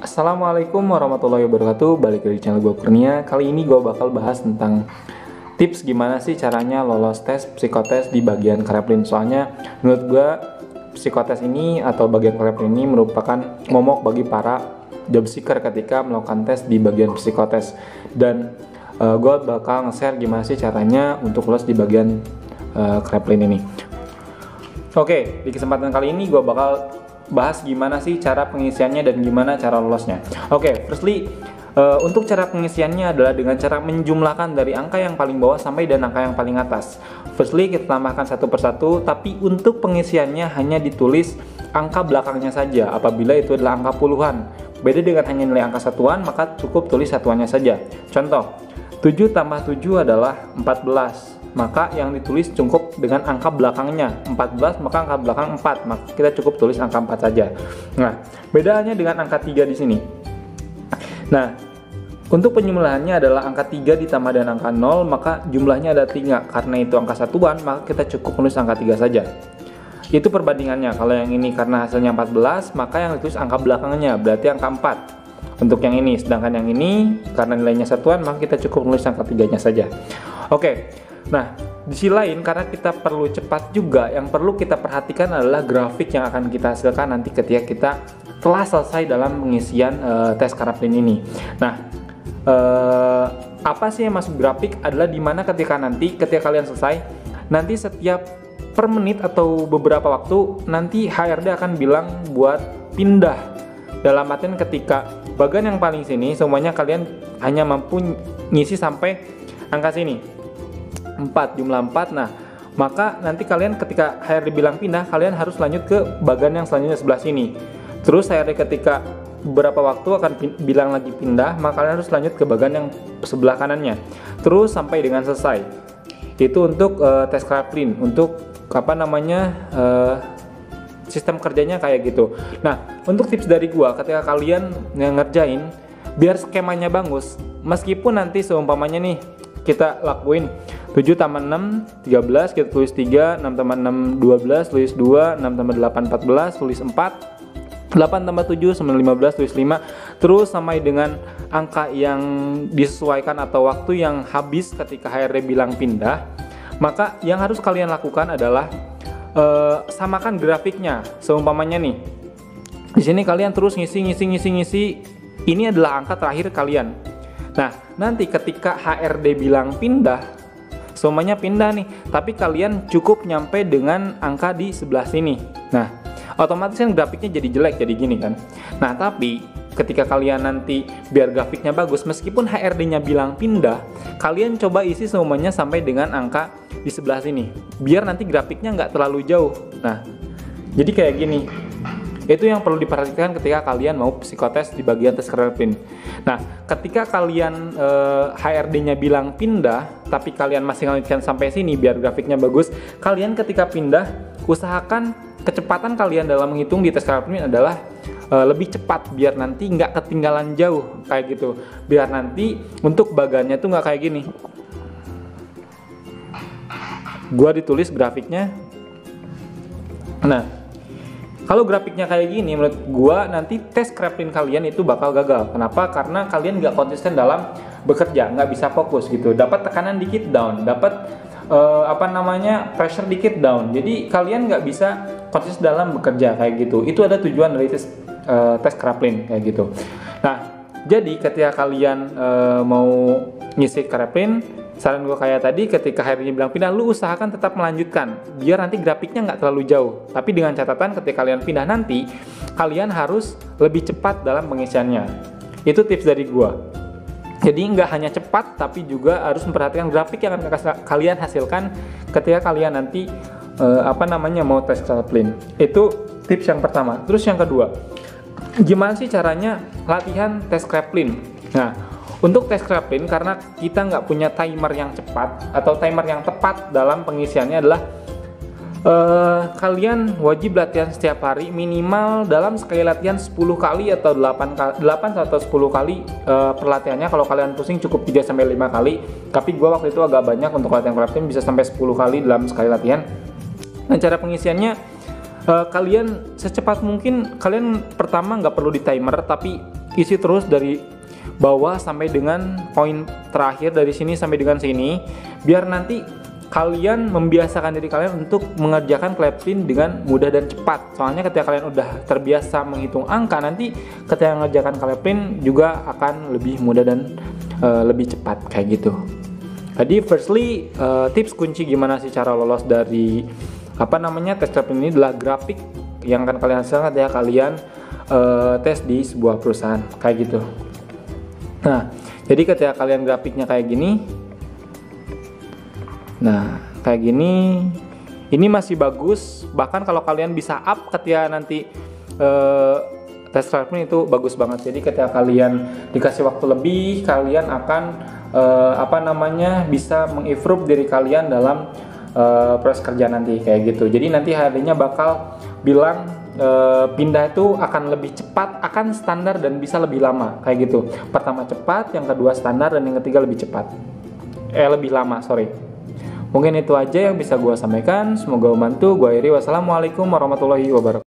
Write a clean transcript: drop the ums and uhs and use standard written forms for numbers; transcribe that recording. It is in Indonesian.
Assalamualaikum warahmatullahi wabarakatuh. Balik lagi di channel gue Kurnia. Kali ini gue bakal bahas tentang tips gimana sih caranya lolos tes psikotes di bagian Kraepelin. Soalnya menurut gue psikotes ini atau bagian Kraepelin ini merupakan momok bagi para job seeker ketika melakukan tes di bagian psikotes. Dan gue bakal nge-share gimana sih caranya untuk lolos di bagian Kraepelin ini. Oke, di kesempatan kali ini gue bakal bahas gimana sih cara pengisiannya dan gimana cara lolosnya. Oke, firstly, untuk cara pengisiannya adalah dengan cara menjumlahkan dari angka yang paling bawah sampai dan angka yang paling atas. Firstly, kita tambahkan satu persatu, tapi untuk pengisiannya hanya ditulis angka belakangnya saja apabila itu adalah angka puluhan. Beda dengan hanya nilai angka satuan, maka cukup tulis satuannya saja. Contoh, 7 tambah 7 adalah 14. Maka yang ditulis cukup dengan angka belakangnya 14, maka angka belakang 4, maka kita cukup tulis angka 4 saja. Nah, bedanya dengan angka 3 di sini. Nah, untuk penjumlahannya adalah angka 3 ditambah dengan angka 0, maka jumlahnya ada 3. Karena itu angka satuan, maka kita cukup menulis angka 3 saja. Itu perbandingannya. Kalau yang ini karena hasilnya 14, maka yang ditulis angka belakangnya berarti angka 4 untuk yang ini. Sedangkan yang ini karena nilainya satuan, maka kita cukup menulis angka 3-nya saja. Oke. Nah, di sisi lain karena kita perlu cepat juga, yang perlu kita perhatikan adalah grafik yang akan kita hasilkan nanti ketika kita telah selesai dalam pengisian tes Kraepelin ini. Nah, apa sih yang masuk grafik adalah dimana ketika kalian selesai, nanti setiap per menit atau beberapa waktu nanti HRD akan bilang buat pindah. Dalam artian ketika bagian yang paling sini semuanya kalian hanya mampu ngisi sampai angka sini. 4, jumlah 4. Nah, maka nanti kalian ketika HRD bilang pindah, kalian harus lanjut ke bagian yang selanjutnya sebelah sini. Terus HRD ketika beberapa waktu akan bilang lagi pindah, maka kalian harus lanjut ke bagian yang sebelah kanannya. Terus sampai dengan selesai. Itu untuk tes Kraepelin, untuk sistem kerjanya kayak gitu. Nah, untuk tips dari gua ketika kalian ngerjain biar skemanya bagus, meskipun nanti seumpamanya nih kita lakuin 7 tambah 6, 13, kita tulis 3, 6 tambah 6, 12, tulis 2, 6 tambah 8, 14, tulis 4, 8 tambah 7, 9, 15, tulis 5, terus sampai dengan angka yang disesuaikan atau waktu yang habis ketika HRD bilang pindah. Maka yang harus kalian lakukan adalah samakan grafiknya. Seumpamanya nih, di sini kalian terus ngisi, ini adalah angka terakhir kalian. Nah, nanti ketika HRD bilang pindah, semuanya pindah nih, tapi kalian cukup nyampe dengan angka di sebelah sini. Nah, otomatis kan grafiknya jadi jelek, jadi gini kan. Nah, tapi ketika kalian nanti biar grafiknya bagus, meskipun HRD-nya bilang pindah, kalian coba isi semuanya sampai dengan angka di sebelah sini, biar nanti grafiknya nggak terlalu jauh. Nah, jadi kayak gini. Itu yang perlu diperhatikan ketika kalian mau psikotes di bagian tes Kraepelin. Nah, ketika kalian HRD-nya bilang pindah, tapi kalian masih lanjutkan sampai sini biar grafiknya bagus, kalian ketika pindah, usahakan kecepatan kalian dalam menghitung di tes Kraepelin adalah lebih cepat, biar nanti nggak ketinggalan jauh, kayak gitu. Biar nanti untuk bagannya tuh nggak kayak gini. Gua ditulis grafiknya. Nah, kalau grafiknya kayak gini, menurut gua nanti tes Kraepelin kalian itu bakal gagal. Kenapa? Karena kalian nggak konsisten dalam bekerja, nggak bisa fokus gitu. Dapat tekanan dikit down, dapat pressure dikit down. Jadi kalian nggak bisa konsisten dalam bekerja kayak gitu. Itu ada tujuan dari tes Kraepelin kayak gitu. Nah, jadi ketika kalian mau ngisi Kraepelin, saran gue kayak tadi, ketika HRD bilang pindah, lu usahakan tetap melanjutkan biar nanti grafiknya nggak terlalu jauh. Tapi dengan catatan ketika kalian pindah nanti, kalian harus lebih cepat dalam pengisiannya. Itu tips dari gue. Jadi nggak hanya cepat, tapi juga harus memperhatikan grafik yang akan kalian hasilkan ketika kalian nanti mau tes Kraepelin. Itu tips yang pertama. Terus yang kedua, gimana sih caranya latihan tes Kraepelin? Nah, untuk tes Kraepelin, karena kita nggak punya timer yang cepat atau timer yang tepat dalam pengisiannya adalah kalian wajib latihan setiap hari minimal dalam sekali latihan 10 kali atau 8 atau 10 kali perlatihannya. Kalau kalian pusing cukup 3-5 kali, tapi gua waktu itu agak banyak untuk latihan Kraepelin, bisa sampai 10 kali dalam sekali latihan. Nah, cara pengisiannya kalian secepat mungkin, kalian pertama nggak perlu di timer, tapi isi terus dari bawah sampai dengan poin terakhir, dari sini sampai dengan sini, biar nanti kalian membiasakan diri kalian untuk mengerjakan klaplin dengan mudah dan cepat. Soalnya ketika kalian udah terbiasa menghitung angka, nanti ketika mengerjakan klaplin juga akan lebih mudah dan lebih cepat kayak gitu. Jadi firstly, tips kunci gimana sih cara lolos dari tes klaplin ini adalah grafik yang akan kalian hasilkan ketika kalian tes di sebuah perusahaan kayak gitu. Nah, jadi ketika kalian grafiknya kayak gini, nah kayak gini, ini masih bagus. Bahkan kalau kalian bisa up ketika nanti tes klaplin itu bagus banget. Jadi ketika kalian dikasih waktu lebih, kalian akan bisa mengimprove diri kalian dalam proses kerja nanti kayak gitu. Jadi nanti HRD-nya bakal bilang pindah itu akan lebih cepat, akan standar dan bisa lebih lama kayak gitu. Pertama cepat, yang kedua standar, dan yang ketiga lebih cepat. Lebih lama, sorry. Mungkin itu aja yang bisa gue sampaikan. Semoga membantu. Gue Iri. Wassalamualaikum warahmatullahi wabarakatuh.